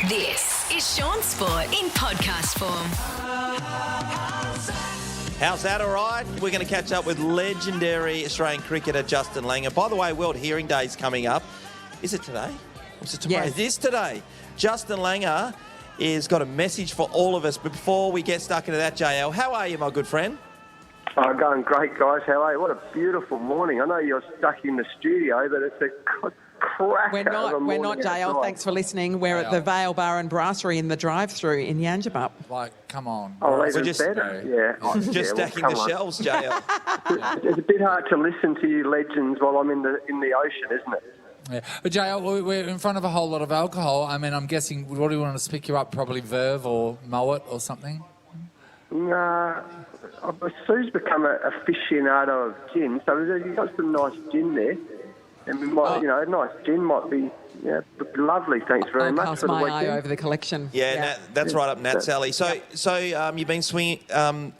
This is Shaun Sport in podcast form. How's that, all right? We're going to catch up with legendary Australian cricketer Justin Langer. By the way, World Hearing Day is coming up. Is it today? Or is it tomorrow? Yes. It is today. Justin Langer has got a message for all of us. But before we get stuck into that, JL, how are you, my good friend? Oh, going great, guys. How are you? What a beautiful morning. I know you're stuck in the studio, but it's a cracker. We're not, JL. Thanks for listening. We're at the Vale Bar and Brasserie in the drive-through in Yangebup. Like, come on. Oh, We're even just- better. Yeah. Oh, Just yeah, stacking well, the come on. shelves, JL. It's a bit hard to listen to you legends while I'm in the ocean, isn't it? Yeah. But, JL, we're in front of a whole lot of alcohol. I mean, I'm guessing, what do you want us to pick you up? Probably Verve or Moet or something? Nah. Sue's become an aficionado of gin, so you've got some nice gin there. And we might, a nice gin might be lovely. Thanks very I'll much cast for the my weekend. eye over the collection. Yeah, that's right up Nat's alley. So you've been swinging.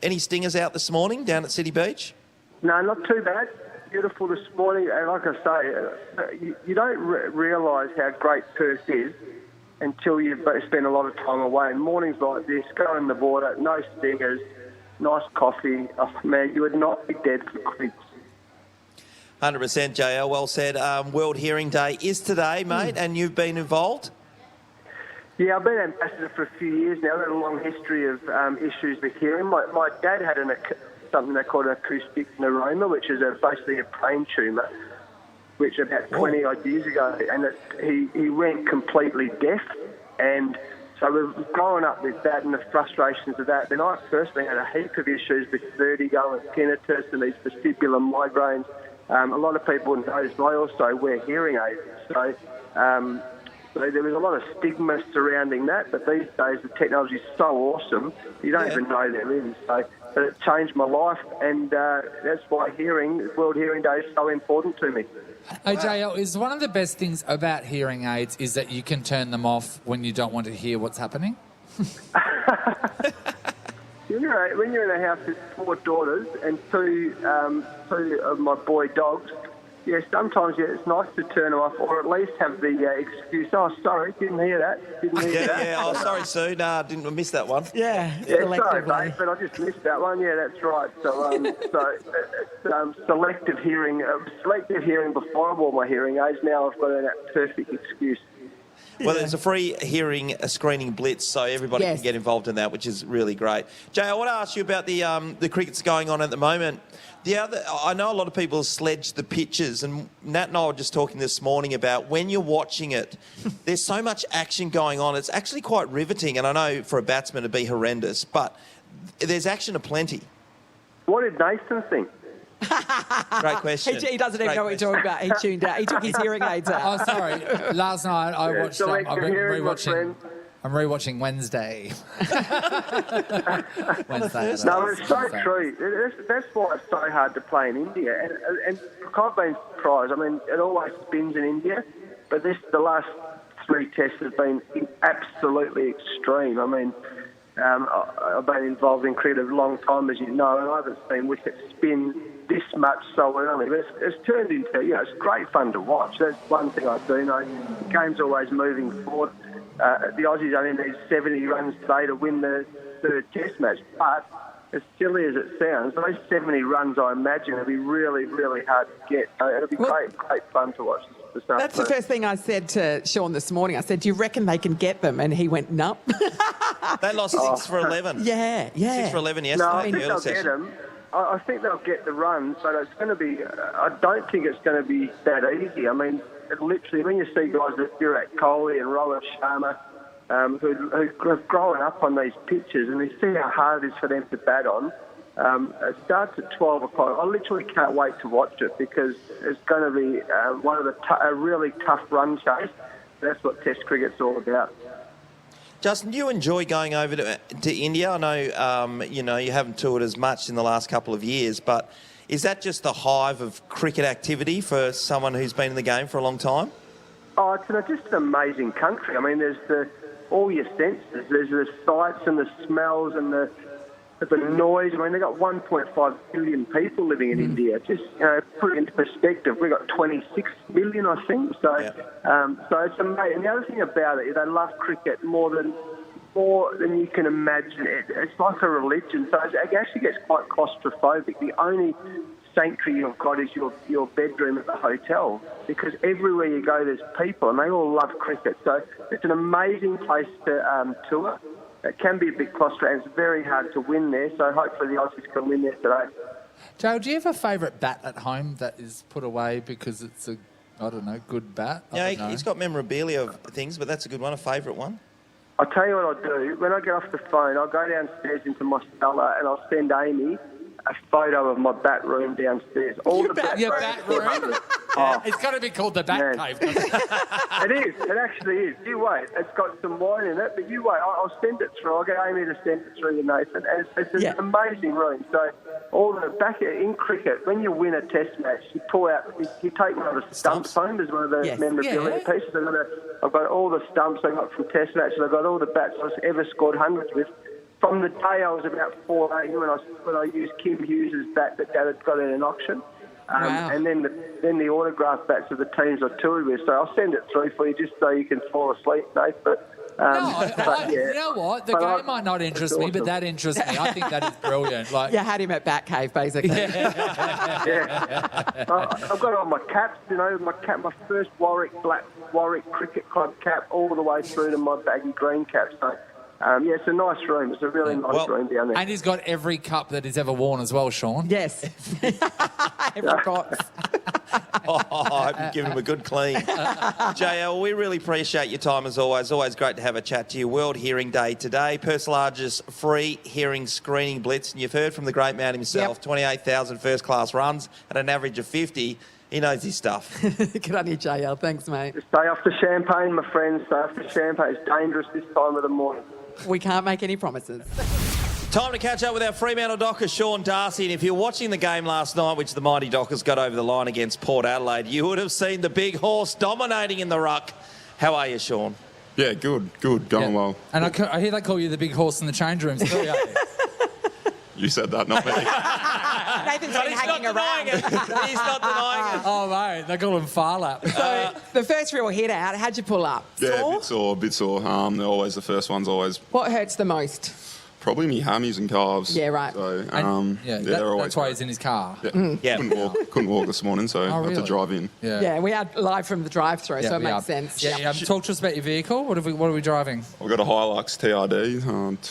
Any stingers out this morning down at City Beach? No, not too bad. Beautiful this morning. And like I say, you don't realise how great Perth is until you've spent a lot of time away. And mornings like this, go in the water, no stingers, nice coffee. Oh, man, you would not be dead for quids. 100%, JL. Well said. World Hearing Day is today, mate, and you've been involved? Yeah, I've been ambassador for a few years now. I've got a long history of issues with hearing. My dad had something they called an acoustic neuroma, which is basically a brain tumour, which about 20 odd years ago, and he went completely deaf. And so we've grown up with that and the frustrations of that. Then I personally had a heap of issues with vertigo and tinnitus and these vestibular migraines. A lot of people notice I also wear hearing aids. So there was a lot of stigma surrounding that, but these days the technology is so awesome, you don't even know there is. So but it changed my life, and that's why World Hearing Day is so important to me. Hey, JL, is one of the best things about hearing aids is that you can turn them off when you don't want to hear what's happening? When you're in a house with 4 daughters and two of my boy dogs, sometimes it's nice to turn them off or at least have the excuse, oh, sorry, didn't hear that. Yeah. Oh, sorry, Sue. No, I missed that one. Yeah, sorry, mate, but I just missed that one. Yeah, that's right. So, selective hearing before I wore my hearing aids. Now I've got that perfect excuse. Well, there's a free hearing screening blitz, so everybody can get involved in that, which is really great. Jay, I want to ask you about the cricket's going on at the moment. I know a lot of people sledge the pitches, and Nat and I were just talking this morning about when you're watching it, there's so much action going on. It's actually quite riveting, and I know for a batsman it'd be horrendous, but there's action aplenty. What did Nathan think? Great question. He doesn't even know what you're talking about. He tuned out. He took his hearing aids out. Oh, sorry. Last night I watched... I'm rewatching Wednesday. Wednesday. No, it's so true. That's why it's so hard to play in India. And I've been surprised. I mean, it always spins in India, but the last 3 tests have been absolutely extreme. I mean, I've been involved in cricket a long time, as you know, and I haven't seen wickets spin this much so early. But it's turned into, it's great fun to watch. That's one thing I do know. The game's always moving forward. The Aussies only need 70 runs today to win the 3rd test match. But as silly as it sounds, those 70 runs, I imagine, will be really, really hard to get. It'll be great fun to watch. That's the first thing I said to Shaun this morning. I said, do you reckon they can get them? And he went, nope. They lost 6 for 11. Yeah. 6 for 11 yesterday. No, I think they'll get them. I think they'll get the runs, but it's going to be... I don't think it's going to be that easy. I mean, literally, when you see guys like Virat Kohli and Rohit Sharma who have grown up on these pitches, and you see how hard it is for them to bat on, it starts at 12 o'clock. I literally can't wait to watch it because it's going to be a really tough run chase. That's what Test cricket's all about. Justin, do you enjoy going over to India? I know, you haven't toured as much in the last couple of years, but is that just the hive of cricket activity for someone who's been in the game for a long time? Oh, it's just an amazing country. I mean, there's all your senses. There's the sights and the smells and the the noise. I mean, they've got 1.5 billion people living in India. Just put it into perspective, we've got 26 million, I think. So, so it's amazing. And the other thing about it is they love cricket more than you can imagine. It's like a religion. So it actually gets quite claustrophobic. The only sanctuary you've got is your bedroom at the hotel, because everywhere you go there's people and they all love cricket. So it's an amazing place to tour. It can be a bit claustrophobic. It's very hard to win there, so hopefully the Aussies can win there today. Joe, do you have a favourite bat at home that is put away because it's a, I don't know, good bat? Yeah, he's got memorabilia of things, but that's a good one, a favourite one. I'll tell you what I'll do. When I get off the phone, I'll go downstairs into my cellar and I'll send Amy a photo of my bat room downstairs. Your bat room? Oh, it's got to be called the Bat Cave, doesn't it? It is. It actually is. You wait. It's got some wine in it, but you wait. I'll send it through. I'll get Amy to send it through to Nathan. It's an amazing room. So all the back in cricket, when you win a test match, you pull out, you take one of the stumps home as one of the memorabilia pieces. I've got all the stumps I got from test matches. I've got all the bats I've ever scored hundreds with. From the day I was about 14 when I used Kim Hughes' bat that Dad had got in an auction. And then the autograph bats of the teams I toured with. So I'll send it through for you just so you can fall asleep, Nath. But, you know what? The game might not interest me, but that interests me. I think that is brilliant. Like, you had him at Bat Cave, basically. I've got all my caps, my first Warwick Cricket Club cap all the way through to my baggy green cap. So, it's a nice room. It's a really nice room down there. And he's got every cup that he's ever worn as well, Shaun. Yes. Every box. I hope you give him a good clean. JL, we really appreciate your time as always. Always great to have a chat to you. World Hearing Day today. Perth's largest free hearing screening blitz. And you've heard from the great man himself, 28,000 first-class runs at an average of 50. He knows his stuff. Good on you, JL. Thanks, mate. Just stay off the champagne, my friends. Stay off the champagne. It's dangerous this time of the morning. We can't make any promises. Time to catch up with our Fremantle Docker, Shaun, Darcy. And if you're watching the game last night, which the mighty Dockers got over the line against Port Adelaide, you would have seen the big horse dominating in the ruck. How are you, Shaun? Yeah, good, going well. And I hear they call you the big horse in the change rooms. You said that, not me. Nathan's been hanging around. He's not denying it. Oh, mate, they call him Farlap. So the first real hit out, how'd you pull up? Yeah, bit sore. They're always the first ones, always. What hurts the most? Probably me hammies and calves. Yeah, right. So, they're always that's why he's in his car. Yeah. Couldn't walk this morning, so I had to drive in. Yeah, we are live from the drive-through, so it makes sense. Talk to us about your vehicle. What are we driving? I've got a Hilux TRD,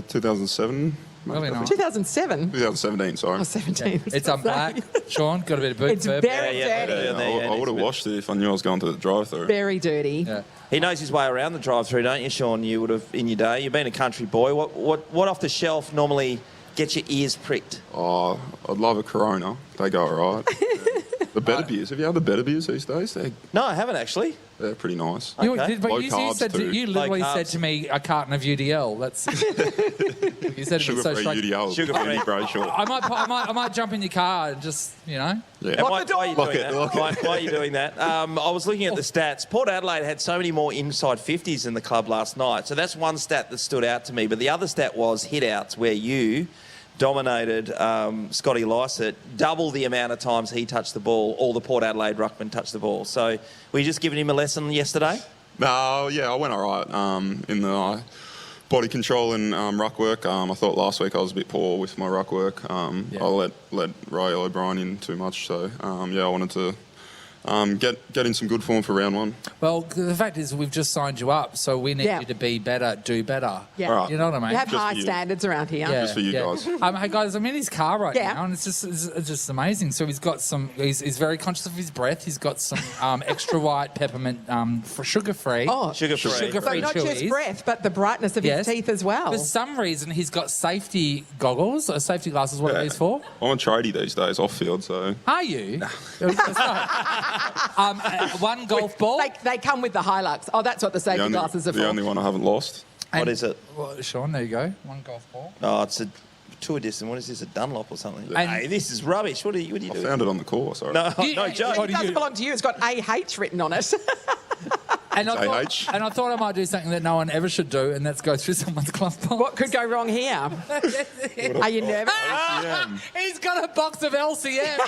2007. Really nice. 2007? 2017, sorry. Oh, 17. It's black. Shaun, got a bit of boot. It's very dirty. I would have washed it if I knew I was going to the drive-through. Very dirty. Yeah. He knows his way around the drive-through, don't you, Shaun? You would have in your day. You've been a country boy. What off the shelf normally gets your ears pricked? Oh, I'd love a Corona. They go all right. The better beers. Have you had the better beers these days? No, I haven't actually. They're pretty nice. You literally said to me a carton of UDL. That's you said sugar-free UDL. Sugar-free, bro. Sure. I might jump in your car and just Yeah. Why are you doing that? I was looking at the stats. Port Adelaide had so many more inside 50s in the club last night. So that's one stat that stood out to me. But the other stat was hit-outs, where you dominated Scotty Lycett, double the amount of times he touched the ball, all the Port Adelaide ruckmen touched the ball. So were you just giving him a lesson yesterday? No, I went all right in the body control and ruck work. I thought last week I was a bit poor with my ruck work. I let Ray O'Brien in too much. So, I wanted to get in some good form for round one. Well, the fact is we've just signed you up, so we need you to be better, do better. Yeah. Right. You know what I mean? We have Just high for you. standards around here. Just for you guys. Hey guys, I'm in his car right now, and it's just amazing. So he's got some. He's very conscious of his breath. He's got some extra white peppermint for sugar-free. Oh, sugar-free. So not chewies. just breath, but the brightness of his teeth as well. For some reason, he's got safety goggles, or safety glasses. What are these for? I'm a tradie these days, off field. So Are you? One golf ball. They come with the Hilux. Oh, that's what the safety glasses are for. The only one I haven't lost. What is it? Well, Shaun, there you go. One golf ball. Oh, it's a tour distance. What is this, a Dunlop or something? And- Hey, this is rubbish. What are you doing? I found it on the course. Sorry. No, Joe. It doesn't belong to you. It's got AH written on it. And I AH. thought I might do something that no one ever should do, and that's go through someone's glove box. What could go wrong here? Are you nervous? He's got a box of LCMs.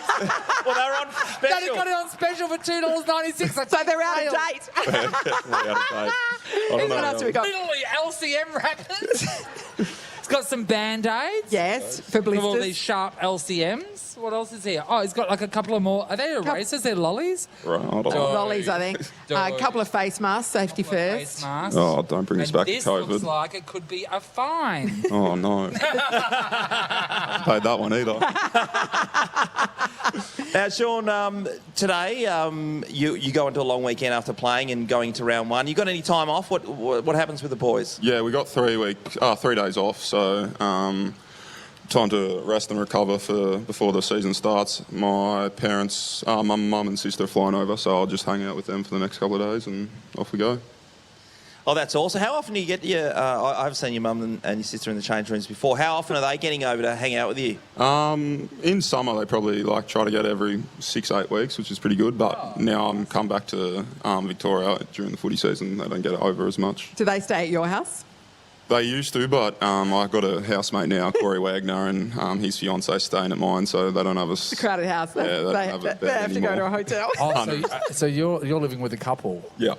Well, they're on They special. got it on special for $2.96. So they're out of date. Definitely out of date. I don't What else have we got? Literally LCM rackets. It's got some Band-Aids. Yes, for With all these blisters. sharp LCMs. What else is here? Oh, he's got like a couple of more. Are they erasers? They're lollies? Right, I don't know. Lollies, I think. A couple of face masks, safety Face first. masks. Oh, don't bring us And back to this looks COVID. like it could be a fine. Oh, no. Paid that one either. Now, Shaun, today you go into a long weekend after playing and going to round one. You got any time off? What happens with the boys? Yeah, we got 3 days off, so time to rest and recover before the season starts. My parents, my mum and sister are flying over, so I'll just hang out with them for the next couple of days and off we go. Oh, that's awesome. How often do you get your... I've seen your mum and your sister in the change rooms before. How often are they getting over to hang out with you? In summer, they probably try to get every 6-8 weeks, which is pretty good. But now I'm come back to Victoria during the footy season. They don't get it over as much. Do they stay at your house? They used to, but I've got a housemate now, Corey Wagner, and his fiancée staying at mine, so they don't have us. It's a crowded house. Yeah, They have to go to a hotel. Oh, so you're living with a couple. Yeah,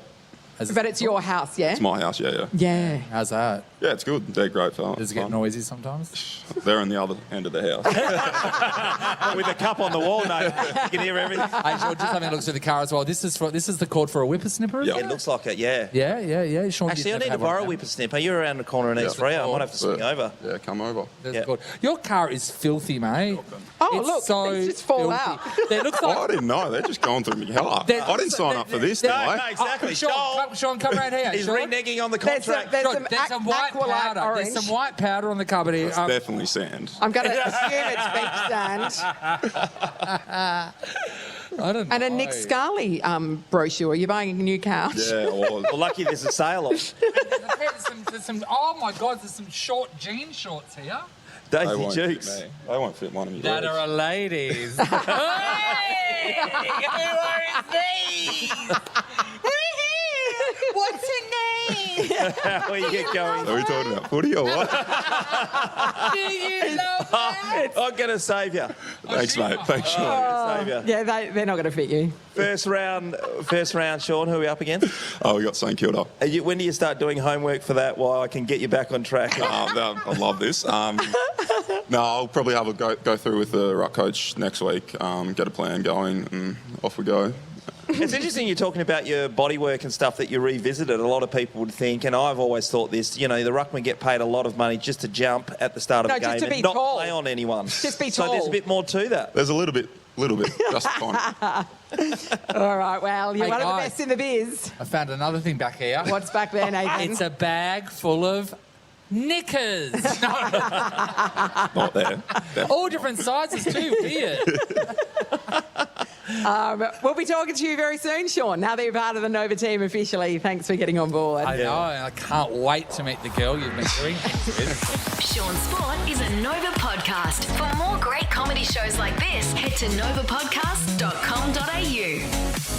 But it's your house, yeah? it's my house. Yeah. Yeah. How's that? Yeah, it's good. They're great fellas. Does it get noisy sometimes? They're on the other end of the house. With a cup on the wall, no. You can hear everything. Hey, Shaun, just having a look through the car as well. This is the cord for a whippersnipper, is Yeah. it? It looks like it, yeah. Yeah. Shaun, Actually, I you'd need to never have one borrow a of them. whippersnipper. You're around the corner in East Freo. I might have to swing over. Yeah, come over. There's Yeah. the cord. Your car is filthy, mate. Oh, It's look, so they just fall filthy. out. It looks Oh, I like... didn't know. They're just going through my car. I didn't sign up for this, did No, I? no, exactly. Shaun, come around here. He's Shaun. reneging on the There's contract. there's Shaun, some, there's some white Aqualite powder. orange. There's some white powder on the cupboard here. It's definitely sand. I'm going to assume it's beach sand. I don't know. And a Nick Scully brochure. You're buying a new couch. Yeah, I was. Well, lucky there's a sale on. There's some, oh my God, there's some short jean shorts here. They Daisy won't fit Jukes. me. They won't fit one of me. That are ladies. Hey! Who are these? What's her name? How are you going? Are we talking about footy or what? Do you love that? I'm going to save you. Thanks, mate. Thanks, Sean. Save you. Yeah, they're not going to fit you. First round, Shaun, who are we up against? Oh, we got St Kilda. When do you start doing homework for that while I can get you back on track? I love this. No, I'll probably have a go through with the ruck coach next week, get a plan going, and off we go. It's interesting you're talking about your body work and stuff that you revisited. A lot of people would think, and I've always thought this, the ruckmen get paid a lot of money just to jump at the start of No, a just game to and be not tall. play on anyone. Just be So there's tall. a bit more to that. There's a little bit, just fine. All right, well, you're Hey, one of the guys. best in the biz. I found another thing back here. What's back there, Nathan? It's a bag full of knickers. Not there. All different sizes too. Weird. We'll be talking to you very soon, Shaun. Now that you're part of the Nova team officially, thanks for getting on board. I know, and I can't wait to meet the girl you've been doing things with. Shaun Sport is a Nova podcast. For more great comedy shows like this, head to novapodcast.com.au.